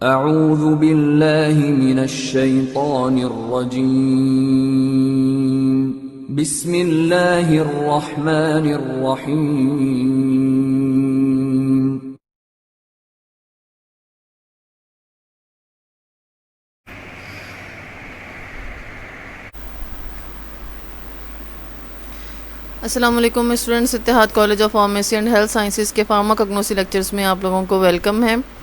अऊज़ु बिल्लाहि मिनश्शैतानिर्रजीम। बिस्मिल्लाहिर्रहमानिर्रहीम। अस्सलाम वालेकुम students, Ittehad college of pharmacy and health sciences के फार्माकोग्नोसी लेक्चर्स में आप लोगों को वेलकम है।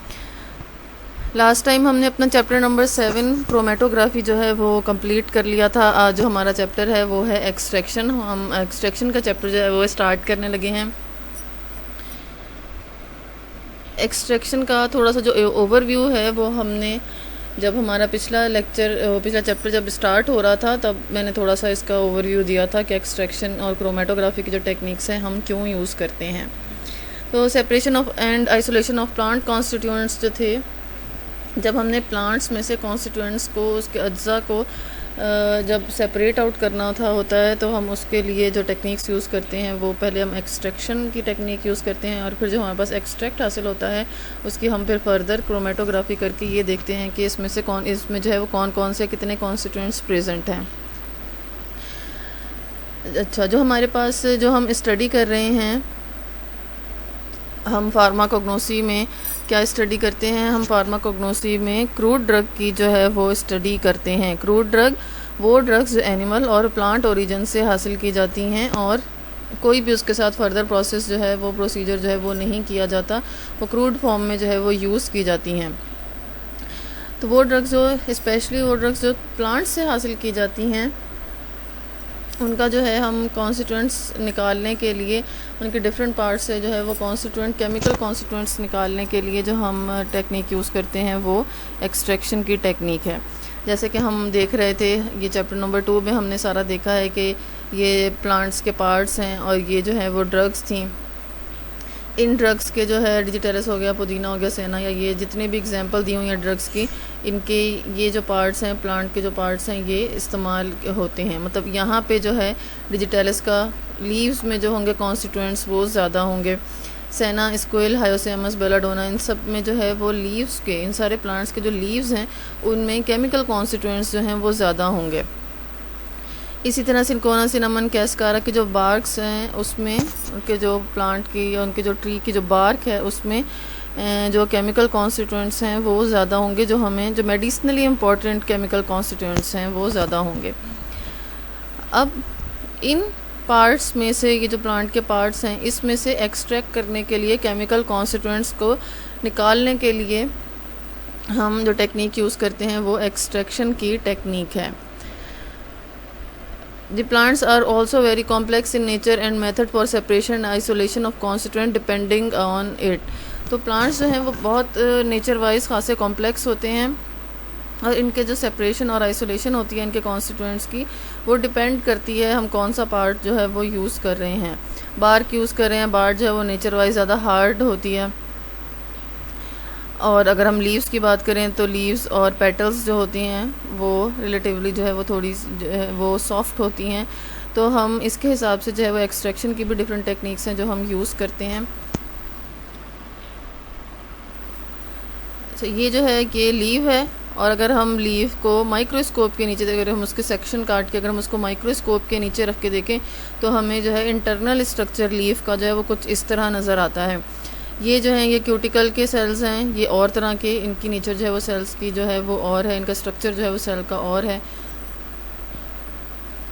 लास्ट टाइम हमने अपना चैप्टर नंबर 7 क्रोमेटोग्राफी जो है वो कंप्लीट कर लिया था। आज जो हमारा चैप्टर है वो है एक्सट्रैक्शन। हम एक्सट्रैक्शन का चैप्टर जो है वो स्टार्ट करने लगे हैं। एक्सट्रैक्शन का थोड़ा सा जो ओवरव्यू है वो हमने जब हमारा पिछला चैप्टर जब स्टार्ट हो रहा था तब मैंने थोड़ा सा इसका ओवरव्यू दिया था कि एक्सट्रैक्शन और क्रोमेटोग्राफी की जो टेक्निक्स हैं हम क्यों यूज़ करते हैं। तो separation of and isolation of plant constituents जो थे, जब हमने प्लांट्स में से कॉन्स्टिट्यूएंट्स को, उसके अज्जा को जब सेपरेट आउट करना होता है तो हम उसके लिए जो टेक्निक्स यूज़ करते हैं वो पहले हम एक्सट्रैक्शन की टेक्निक यूज़ करते हैं और फिर जो हमारे पास एक्सट्रैक्ट हासिल होता है उसकी हम फिर फर्दर क्रोमेटोग्राफी करके ये देखते हैं कि इसमें जो है वो कौन से कितने कॉन्स्टिट्यूएंट्स प्रेजेंट हैं। अच्छा, जो हमारे पास जो हम स्टडी कर रहे हैं, हम फार्माकोग्नोसी में क्या स्टडी करते हैं? हम फार्माकोग्नोसी में क्रूड ड्रग की जो है वो स्टडी करते हैं। क्रूड ड्रग वो ड्रग्स जो एनिमल और प्लांट ओरिजिन से हासिल की जाती हैं और कोई भी उसके साथ फर्दर प्रोसेस जो है वो प्रोसीजर जो है वो नहीं किया जाता, वो क्रूड फॉर्म में जो है वो यूज़ की जाती हैं। तो वो ड्रग्स जो प्लांट से हासिल की जाती हैं उनका जो है हम कॉन्स्टिट्यूएंट्स निकालने के लिए, उनके डिफरेंट पार्ट्स से जो है वो केमिकल कॉन्स्टिट्यूएंट्स निकालने के लिए जो हम टेक्निक यूज़ करते हैं वो एक्सट्रैक्शन की टेक्निक है। जैसे कि हम देख रहे थे, ये चैप्टर नंबर 2 में हमने सारा देखा है कि ये प्लांट्स के पार्ट्स हैं और ये जो है वो ड्रग्स थी। इन ड्रग्स के जो है डिजिटेरस हो गया, पुदीना हो गया, सेना, या ये जितने भी एग्जांपल दी हुई हैं ड्रग्स की, इनके ये जो पार्ट्स हैं, प्लांट के जो पार्ट्स हैं, ये इस्तेमाल होते हैं। मतलब यहाँ पे जो है डिजिटेरस का लीव्स में जो होंगे कॉन्स्टिट्यूएंट्स वो ज़्यादा होंगे। सेना, स्क्विल, हायोसेमस, बेलाडोना, इन सब में जो है वो लीव्स के, इन सारे प्लांट्स के जो लीव्स हैं उनमें केमिकल कॉन्स्टिट्यूएंट्स जो हैं वो ज़्यादा होंगे। इसी तरह सिनकोना, सिनामन, कैस्कारा के जो बार्क्स हैं उसमें, उनके जो प्लांट की या उनके जो ट्री की जो बार्क है उसमें जो केमिकल कॉन्स्टिट्यूएंट्स हैं वो ज़्यादा होंगे। जो हमें जो मेडिसिनली इम्पॉर्टेंट केमिकल कॉन्स्टिट्यूएंट्स हैं वो ज़्यादा होंगे। अब इन पार्ट्स में से, ये जो प्लांट के पार्ट्स हैं, इसमें से एक्सट्रैक्ट करने के लिए, केमिकल कॉन्स्टिट्यूएंट्स को निकालने के लिए हम जो टेक्निक यूज़ करते हैं वो एक्सट्रैक्शन की टेक्निक है। The plants are also very complex in nature and method for separation and isolation of constituent depending on it। तो plants जो हैं वो बहुत नेचर वाइज खासे कॉम्प्लेक्स होते हैं और इनके जो सेपरेशन और आइसोलेशन होती है इनके कॉन्स्टिट्यूएंट्स की, वो डिपेंड करती है हम कौन सा पार्ट जो है वो यूज़ कर रहे हैं। बार्क यूज़ कर रहे हैं, बार्क जो है वो नेचर वाइज ज़्यादा हार्ड होती है। और अगर हम लीव्स की बात करें तो लीव्स और पेटल्स जो होती हैं वो रिलेटिवली जो है वो थोड़ी वो सॉफ्ट होती हैं। तो हम इसके हिसाब से जो है वो एक्सट्रैक्शन की भी डिफरेंट टेक्निक्स हैं जो हम यूज़ करते हैं। तो ये जो है कि लीव है, और अगर हम लीव को माइक्रोस्कोप के नीचे, अगर हम उसके सेक्शन काट के अगर हम उसको माइक्रोस्कोप के नीचे रख के देखें तो हमें जो है इंटरनल स्ट्रक्चर लीव का जो है वो कुछ इस तरह नज़र आता है। ये जो हैं ये क्यूटिकल के सेल्स हैं, ये और तरह के, इनकी नेचर जो है वो सेल्स की जो है वो और है, इनका स्ट्रक्चर जो है वो सेल का और है।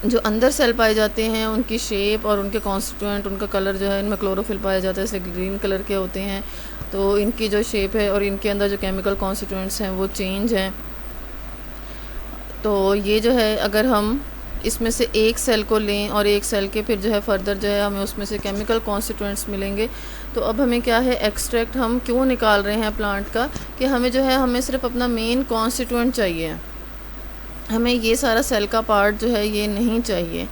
जो अंदर सेल पाए जाते हैं उनकी शेप और उनके कॉन्स्टिट्यूएंट, उनका कलर जो है, इनमें क्लोरोफिल पाया जाता है, जैसे ग्रीन कलर के होते हैं, तो इनकी जो शेप है और इनके अंदर जो केमिकल कॉन्स्टिट्यूएंट्स हैं वो चेंज हैं। तो ये जो है अगर हम इसमें से एक सेल को लें और एक सेल के फिर जो है फर्दर जो है हमें उसमें से केमिकल कॉन्स्टिट्यूएंट्स मिलेंगे। तो अब हमें क्या है, एक्सट्रैक्ट हम क्यों निकाल रहे हैं प्लांट का, कि हमें जो है हमें सिर्फ अपना मेन कॉन्स्टिट्यूएंट चाहिए, हमें ये सारा सेल का पार्ट जो है ये नहीं चाहिए।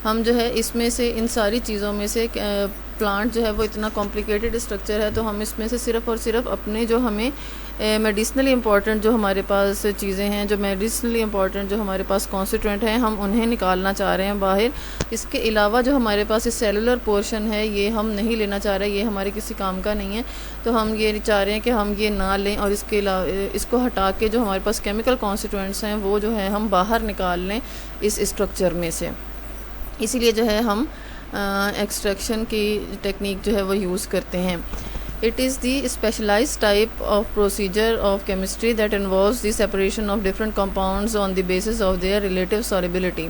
हम जो है इसमें से, इन सारी चीज़ों में से, प्लांट जो है वो इतना कॉम्प्लिकेटेड स्ट्रक्चर है तो हम इसमें से सिर्फ़ और सिर्फ अपने जो हमें मेडिसिनली इम्पॉर्टेंट जो हमारे पास चीज़ें हैं, जो मेडिसिनली इम्पॉर्टेंट जो हमारे पास कॉन्स्टिट्यूएंट हैं, हम उन्हें निकालना चाह रहे हैं बाहर। इसके अलावा जो हमारे पास इस सेलुलर पोर्शन है ये हम नहीं लेना चाह रहे, ये हमारे किसी काम का नहीं है। तो हम ये चाह रहे हैं कि हम ये ना लें और इसके अलावा इसको हटा के जो हमारे पास केमिकल कॉन्स्टिट्यूएंट्स हैं वो जो है हम बाहर निकाल लें इस स्ट्रक्चर में से। इसीलिए जो है हम एक्सट्रैक्शन की टेक्निक जो है वो यूज़ करते हैं। It is the specialized type of procedure of chemistry that involves the separation of different compounds on the basis of their relative solubility।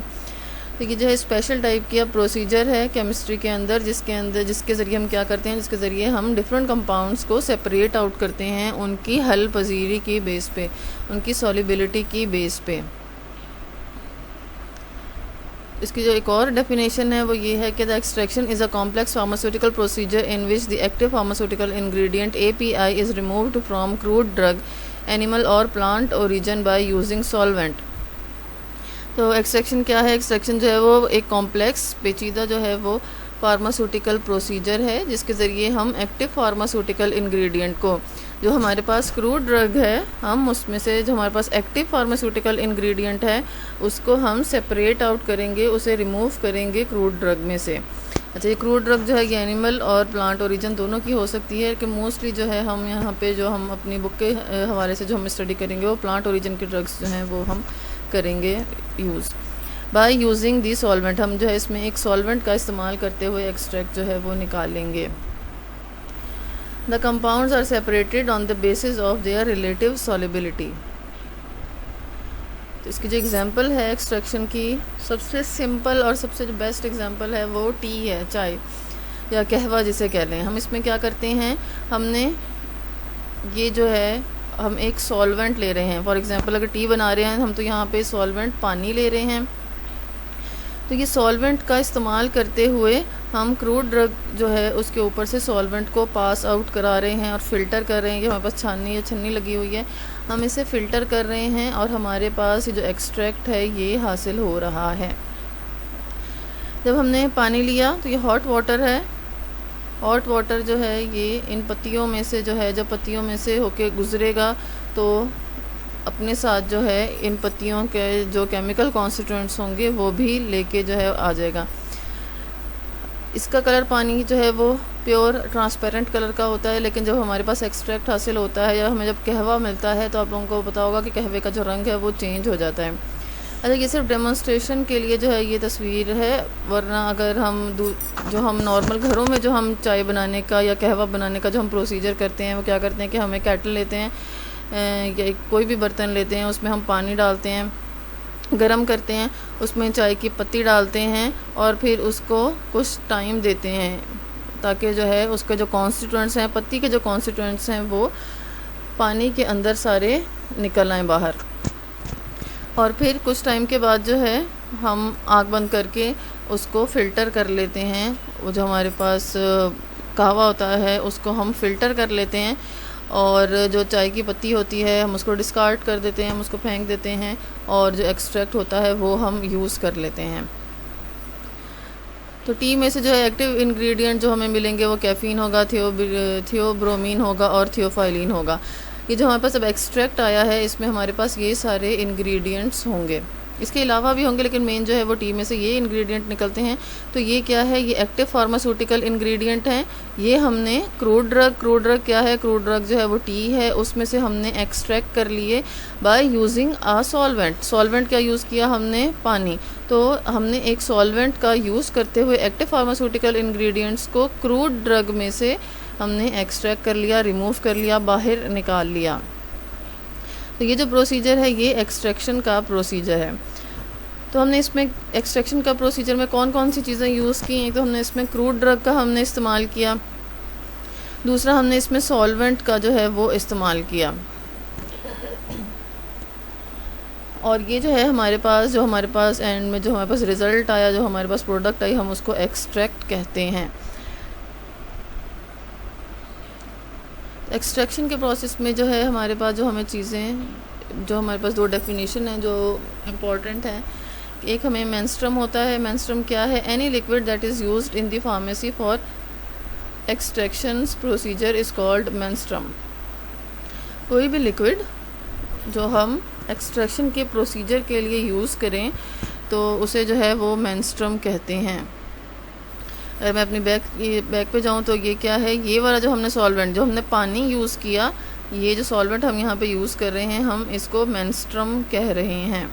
तो ये जो है स्पेशल टाइप की प्रोसीजर है केमिस्ट्री के अंदर, जिसके ज़रिए हम क्या करते हैं, जिसके ज़रिए हम डिफरेंट कंपाउंड्स को सेपरेट आउट करते हैं उनकी हल पजीरी की बेस पे, उनकी सॉल्युबिलिटी की बेस पे। इसकी जो एक और डेफिनेशन है वो ये है कि the extraction is a complex pharmaceutical procedure in which the active pharmaceutical ingredient API is removed from crude drug animal और plant origin by using solvent. तो एक्सट्रैक्शन क्या है? एक्सट्रैक्शन जो है वो एक कॉम्प्लेक्स पेचीदा जो है वो फार्मास्यूटिकल प्रोसीजर है जिसके ज़रिए हम एक्टिव फार्मास्यूटिकल इंग्रेडिएंट को, जो हमारे पास क्रूड ड्रग है, हम उसमें से जो हमारे पास एक्टिव फार्मास्यूटिकल इंग्रेडिएंट है उसको हम सेपरेट आउट करेंगे, उसे रिमूव करेंगे क्रूड ड्रग में से। अच्छा, ये क्रूड ड्रग जो है ये एनिमल और प्लांट ओरिजिन दोनों की हो सकती है कि मोस्टली जो है हम यहाँ पे जो हम अपनी बुक के हवाले से जो हम स्टडी करेंगे वो प्लांट ओरिजिन के ड्रग्स जो हैं वो हम करेंगे use by using the solvent. हम जो है इसमें एक सॉल्वेंट का इस्तेमाल करते हुए एक्सट्रैक्ट जो है वो निकालेंगे। The compounds are separated on the basis of their relative solubility। तो इसकी जो एग्जांपल है एक्सट्रैक्शन की, सबसे सिंपल और सबसे जो बेस्ट एग्जांपल है वो टी है, चाय या कहवा जिसे कह लें। हम इसमें क्या करते हैं, हमने ये जो है हम एक सॉल्वेंट ले रहे हैं। फॉर एग्जांपल अगर टी बना रहे हैं हम तो यहाँ पे सॉल्वेंट पानी ले रहे हैं। तो ये सॉल्वेंट का इस्तेमाल करते हुए हम क्रूड ड्रग जो है उसके ऊपर से सॉल्वेंट को पास आउट करा रहे हैं और फ़िल्टर कर रहे हैं। कि हमारे पास छाननी या छन्नी लगी हुई है, हम इसे फ़िल्टर कर रहे हैं और हमारे पास ये जो एक्सट्रैक्ट है ये हासिल हो रहा है। जब हमने पानी लिया तो ये हॉट वाटर है। हॉट वाटर जो है ये इन पत्तियों में से जो है, जब पत्तियों में से होके गुज़रेगा तो अपने साथ जो है इन पत्तियों के जो केमिकल कॉन्स्टिट्यूएंट्स होंगे वो भी लेके जो है आ जाएगा। इसका कलर पानी जो है वो प्योर ट्रांसपेरेंट कलर का होता है, लेकिन जब हमारे पास एक्सट्रैक्ट हासिल होता है या हमें जब कहवा मिलता है तो आप लोगों को पता होगा कि कहवे का जो रंग है वो चेंज हो जाता है। अच्छा, ये सिर्फ डेमोन्स्ट्रेशन के लिए जो है ये तस्वीर है, वरना अगर हम जो हम नॉर्मल घरों में जो हम चाय बनाने का या कहवा बनाने का जो हम प्रोसीजर करते हैं वो क्या करते हैं कि हमें केटल लेते हैं या कोई भी बर्तन लेते हैं, उसमें हम पानी डालते हैं, गरम करते हैं, उसमें चाय की पत्ती डालते हैं और फिर उसको कुछ टाइम देते हैं ताकि जो है उसके जो कॉन्स्टिट्यूएंट्स हैं, पत्ती के जो कॉन्स्टिट्यूएंट्स हैं वो पानी के अंदर सारे निकल आएँ बाहर। और फिर कुछ टाइम के बाद जो है हम आँख बंद करके उसको फ़िल्टर कर लेते हैं। वो जो हमारे पास कहवा होता है उसको हम फ़िल्टर कर लेते हैं और जो चाय की पत्ती होती है हम उसको डिस्कार्ड कर देते हैं, हम उसको फेंक देते हैं और जो एक्सट्रैक्ट होता है वो हम यूज़ कर लेते हैं। तो टी में से जो है एक्टिव इंग्रेडिएंट जो हमें मिलेंगे वो कैफ़ीन होगा, थियोब्रोमीन होगा और थियोफाइलिन होगा। ये जो हमारे पास अब एक्सट्रैक्ट आया है इसमें हमारे पास ये सारे इंग्रेडिएंट्स होंगे, इसके अलावा भी होंगे, लेकिन मेन जो है वो टी में से ये इंग्रेडिएंट निकलते हैं। तो ये क्या है, ये एक्टिव फार्मास्यूटिकल इंग्रेडिएंट हैं। ये हमने क्रूड ड्रग क्या है, क्रूड ड्रग जो है वो टी है, उसमें से हमने एक्सट्रैक्ट कर लिए by using a solvent. Solvent क्या यूज़ किया हमने, पानी। तो हमने एक सॉल्वेंट का यूज़ करते हुए एक्टिव फार्मास्यूटिकल इंग्रेडिएंट्स को क्रूड ड्रग में से हमने एक्सट्रैक्ट कर लिया, रिमूव कर लिया, बाहर निकाल लिया। तो ये जो प्रोसीजर है ये एक्सट्रैक्शन का प्रोसीजर है। तो हमने इसमें एक्सट्रैक्शन का प्रोसीजर में कौन कौन सी चीज़ें यूज़ की हैं, तो हमने इसमें क्रूड ड्रग का हमने इस्तेमाल किया, दूसरा हमने इसमें सॉल्वेंट का जो है वो इस्तेमाल किया, और ये जो है हमारे पास एंड में जो हमारे पास रिज़ल्ट आया, जो हमारे पास प्रोडक्ट आई, हम उसको एक्सट्रैक्ट कहते हैं। एक्सट्रैक्शन के प्रोसेस में जो है हमारे पास जो हमें चीज़ें, जो हमारे पास दो डेफिनेशन हैं जो इम्पॉर्टेंट हैं। एक हमें मेंस्ट्रुम होता है। मेंस्ट्रुम क्या है, any liquid that is used in the pharmacy for extraction procedure is called menstruum. कोई भी लिक्विड जो हम एक्सट्रैक्शन के प्रोसीजर के लिए यूज़ करें तो उसे जो है वो मेंस्ट्रुम कहते हैं। अगर मैं अपनी बैग पे जाऊँ तो ये क्या है, ये वाला जो हमने सॉल्वेंट, जो हमने पानी यूज़ किया, ये जो सॉल्वेंट हम यहाँ पे यूज़ कर रहे हैं, हम इसको मेंस्ट्रुम कह रहे हैं।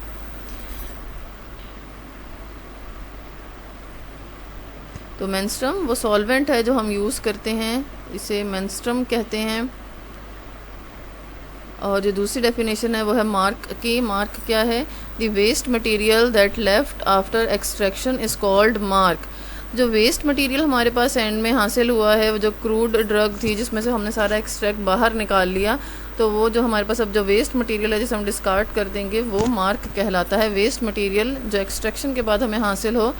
तो मेंस्ट्रुम वो सॉल्वेंट है जो हम यूज़ करते हैं, इसे मेंस्ट्रुम कहते हैं। और जो दूसरी डेफिनेशन है वो है मार्क की। मार्क क्या है? The waste material that left after extraction is called marc. जो वेस्ट मटेरियल हमारे पास एंड में हासिल हुआ है, वो जो क्रूड ड्रग थी जिसमें से हमने सारा एक्सट्रैक्ट बाहर निकाल लिया, तो वो जो हमारे पास अब जो वेस्ट मटेरियल है जिसे हम डिस्कार्ड कर देंगे वो मार्क कहलाता है। वेस्ट मटेरियल जो एक्सट्रैक्शन के बाद हमें हासिल हो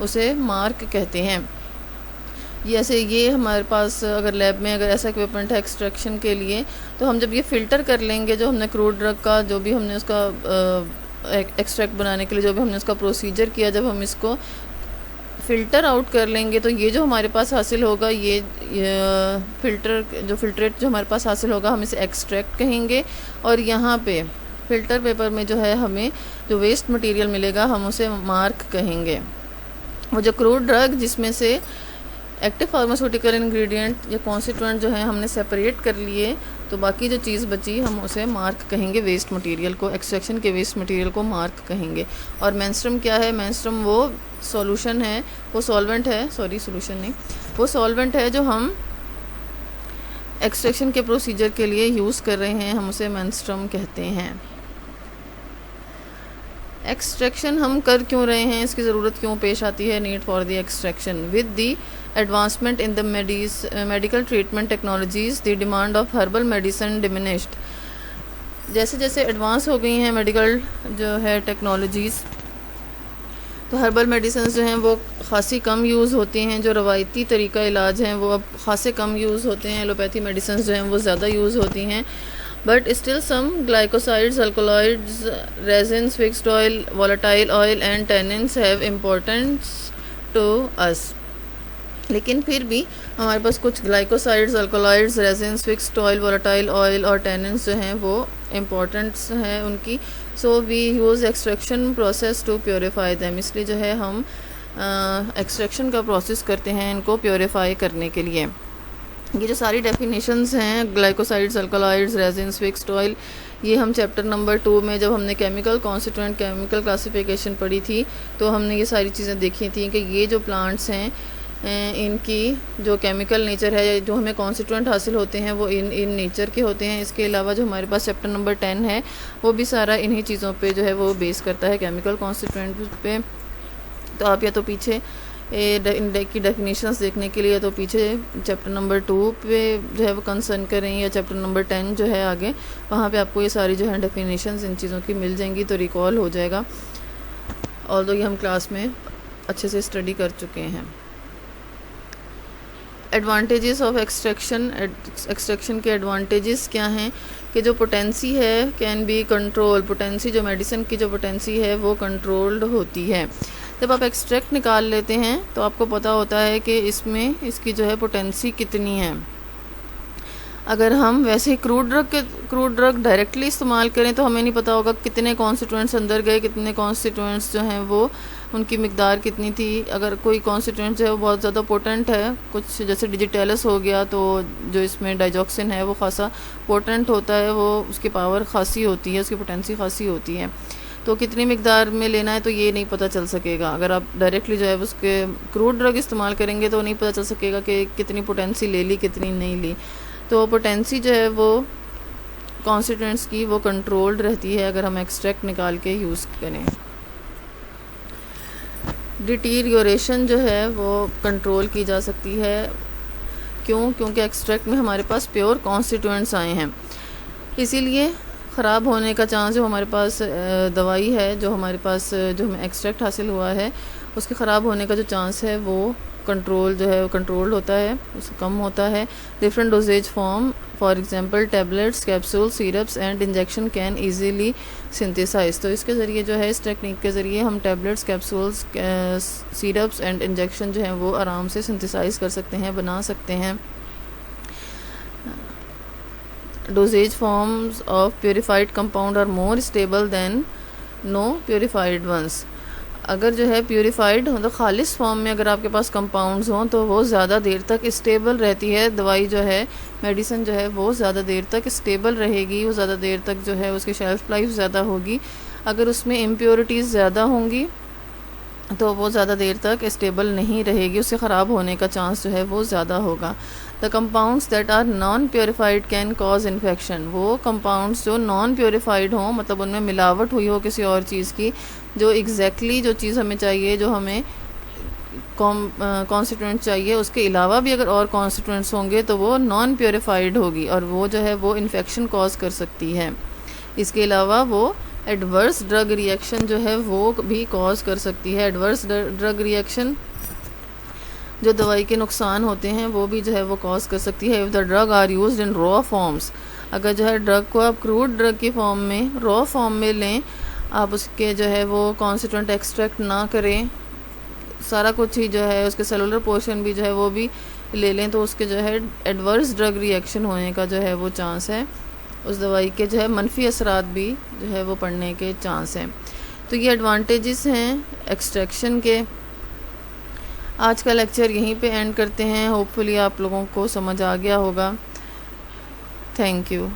उसे मार्क कहते हैं। ये हमारे पास अगर लैब में अगर ऐसा इक्विपमेंट है एक्सट्रैक्शन के लिए, तो हम जब ये फ़िल्टर कर लेंगे, जो हमने क्रूड ड्रग का जो भी हमने उसका एक्सट्रैक्ट बनाने के लिए जो भी हमने उसका प्रोसीजर किया, जब हम इसको फ़िल्टर आउट कर लेंगे तो ये जो हमारे पास हासिल होगा, ये फिल्ट्रेट जो हमारे पास हासिल होगा, हम इसे एक्सट्रैक्ट कहेंगे। और यहाँ पे फ़िल्टर पेपर में जो है हमें जो वेस्ट मटेरियल मिलेगा हम उसे मार्क कहेंगे। वो जो क्रूड ड्रग जिसमें से एक्टिव फार्मास्यूटिकल इंग्रेडिएंट या कॉन्स्टिट्यूएंट जो है हमने सेपरेट कर लिए, तो बाकी जो चीज़ बची हम उसे मार्क कहेंगे। वेस्ट मटेरियल को, एक्सट्रैक्शन के वेस्ट मटेरियल को मार्क कहेंगे। और मेंस्ट्रुम क्या है? मेंस्ट्रुम वो सॉल्यूशन है, वो सॉल्वेंट है, सोल्यूशन नहीं, वो सॉल्वेंट है जो हम एक्सट्रैक्शन के प्रोसीजर के लिए यूज़ कर रहे हैं, हम उसे मेंस्ट्रुम कहते हैं। एक्सट्रैक्शन हम कर क्यों रहे हैं, इसकी ज़रूरत क्यों पेश आती है? Need for the extraction. With the advancement in the medical treatment technologies the demand of herbal medicine diminished. जैसे जैसे एडवांस हो गई हैं मेडिकल जो है टेक्नोलॉजीज़, तो हर्बल मेडिसिन जो हैं वो खासी कम यूज़ होती हैं। जो रवायती तरीका इलाज हैं वो अब खासे कम यूज़ होते हैं। एलोपैथी मेडिसिन जो हैं वो ज़्यादा यूज़ होती हैं। But still some glycosides, alkaloids, resins, fixed oil, volatile oil and tannins have importance to us. लेकिन फिर भी हमारे पास कुछ glycosides, alkaloids, resins, fixed oil, volatile oil और टैनिन्स जो हैं वो इम्पोर्टेंट्स हैं उनकी। So we use extraction process to purify them. इसलिए जो है हम एक्सट्रैक्शन का प्रोसेस करते हैं इनको प्योरीफाई करने के लिए। ये जो सारी डेफिनेशंस हैं, glycosides, alkaloids, resins, fixed oil, ये हम चैप्टर नंबर 2 में जब हमने केमिकल कॉन्स्टिट्यूएंट, केमिकल क्लासिफिकेशन पढ़ी थी, तो हमने ये सारी चीज़ें देखी थी कि ये जो प्लांट्स हैं इनकी जो केमिकल नेचर है, जो हमें कॉन्स्टिट्यूएंट हासिल होते हैं वो इन नेचर के होते हैं। इसके अलावा जो हमारे पास चैप्टर नंबर 10 है वो भी सारा इन्हीं चीज़ों पे जो है वो बेस करता है, केमिकल कॉन्स्टिट्यूएंट पे। तो आप या तो पीछे की डेफिनेशंस देखने के लिए तो पीछे चैप्टर नंबर 2 पे जो है वो कंसर्न करें, या चैप्टर नंबर 10 जो है आगे, वहाँ पे आपको ये सारी जो है डेफिनेशंस इन चीज़ों की मिल जाएंगी, तो रिकॉल हो जाएगा। और ये हम क्लास में अच्छे से स्टडी कर चुके हैं। Advantages of extraction. एक्सट्रैक्शन के एडवांटेजेस क्या हैं कि जो पोटेंसी है कैन बी कंट्रोल। पोटेंसी जो मेडिसिन की जो पोटेंसी है वो कंट्रोल्ड होती है। जब आप एक्सट्रैक्ट निकाल लेते हैं तो आपको पता होता है कि इसमें इसकी जो है पोटेंसी कितनी है। अगर हम वैसे ही क्रूड ड्रग डायरेक्टली इस्तेमाल करें तो हमें नहीं पता होगा कितने कॉन्स्टिट्यूएंट्स अंदर गए, कितने कॉन्स्टिट्यूएंट्स जो हैं वो उनकी मिकदार कितनी थी। अगर कोई कॉन्स्टिट्यूएंट जो है वो बहुत ज़्यादा पोटेंट है, कुछ जैसे डिजिटेलस हो गया, तो जो इसमें डाइजॉक्सिन है वो खासा पोटेंट होता है, वो उसकी पावर खासी होती है, उसकी पोटेंसी खासी होती है। तो कितनी मिकदार में लेना है तो ये नहीं पता चल सकेगा। अगर आप डायरेक्टली जो है उसके क्रूड ड्रग इस्तेमाल करेंगे तो नहीं पता चल सकेगा कि कितनी पोटेंसी ले ली, कितनी नहीं ली। तो पोटेंसी जो है वो कॉन्स्टिट्यूएंट्स की वो कंट्रोल्ड रहती है अगर हम एक्सट्रैक्ट निकाल के यूज़ करें। डिटीरियोरेशन जो है वो कंट्रोल की जा सकती है। क्योंकि एक्सट्रैक्ट में हमारे पास प्योर कॉन्स्टिट्यूएंट्स आए हैं, इसीलिए ख़राब होने का चांस जो हमारे पास दवाई है, जो हमारे पास जो हमें एक्सट्रैक्ट हासिल हुआ है, उसके ख़राब होने का जो चांस है वो कंट्रोल जो है वो कंट्रोल होता है, उससे कम होता है। Different dosage form, for example tablets, capsule, syrups and injection can easily synthesize. तो इसके ज़रिए जो है, इस टेक्निक के ज़रिए हम tablets, capsules, syrups and injection जो है वो आराम से सिंथेसाइज कर सकते हैं, बना सकते हैं। Dosage forms of purified compound are more stable than no purified ones. अगर जो है प्योरीफाइड मतलब खालिस फॉर्म में अगर आपके पास कंपाउंड्स हों तो वो ज़्यादा देर तक स्टेबल रहती है, दवाई जो है मेडिसिन जो है वो ज़्यादा देर तक स्टेबल रहेगी, वो ज़्यादा देर तक जो है उसकी शेल्फ लाइफ ज़्यादा होगी। अगर उसमें इम्प्योरिटीज़ ज़्यादा होंगी तो वो ज़्यादा देर तक स्टेबल नहीं रहेगी, उससे ख़राब होने का चांस जो है वो ज़्यादा होगा। The compounds that are non purified can cause infection. वो कंपाउंड्स जो नॉन प्योरीफाइड हों मतलब उनमें मिलावट हुई हो किसी और चीज़ की, जो एग्जैक्टली जो चीज़ हमें चाहिए, जो हमें कॉन्स्टिट्यूएंट चाहिए, उसके अलावा भी अगर और कॉन्स्टिट्यूएंट्स होंगे तो वो नॉन प्योरीफाइड होगी और वो जो है वो इन्फेक्शन कॉज कर सकती है। इसके अलावा वो एडवर्स ड्रग रिएक्शन जो है वो भी कॉज कर सकती है। एडवर्स ड्रग रिएक्शन जो दवाई के नुकसान होते हैं वो भी जो है वो कॉज कर सकती है। If the drug are used in raw forms, अगर जो है ड्रग को आप क्रूड ड्रग की फॉर्म में रॉ फॉर्म में लें, आप उसके जो है वो कॉन्स्टिट्यूएंट एक्सट्रैक्ट ना करें, सारा कुछ ही जो है उसके सेलुलर पोर्शन भी जो है वो भी ले लें, तो उसके जो है एडवर्स ड्रग रिएक्शन होने का जो है वो चांस है, उस दवाई के जो है मनफी असरात भी जो है वो पड़ने के चांस हैं। तो ये एडवांटेजेस हैं एक्सट्रैक्शन के। आज का लेक्चर यहीं पे एंड करते हैं। होपफुली आप लोगों को समझ आ गया होगा। Thank you.